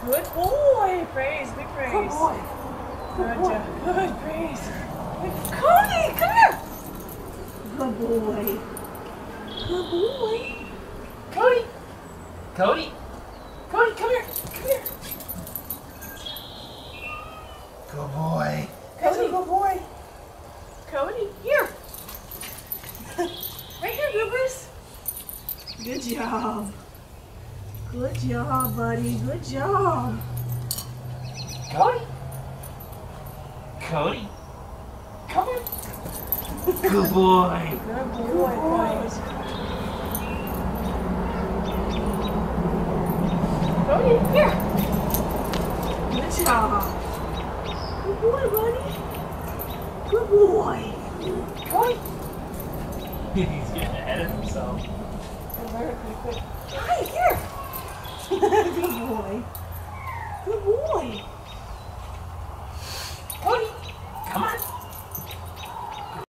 Good boy. Praise. Big praise. Good boy. Good job. Good praise. Cody, come here. Good boy. Good boy. Cody. Cody. Cody, come here. Come here. Good boy. Cody, good boy. Cody, here. Right here, Goobers. Good job. Good job, buddy. Good job. Cody. Cody. Come here. Good boy. Good boy, boys. Cody, here. Good job. Good boy, buddy. Good boy. Cody. He's getting ahead of himself. Hi, here. Good boy. Good boy.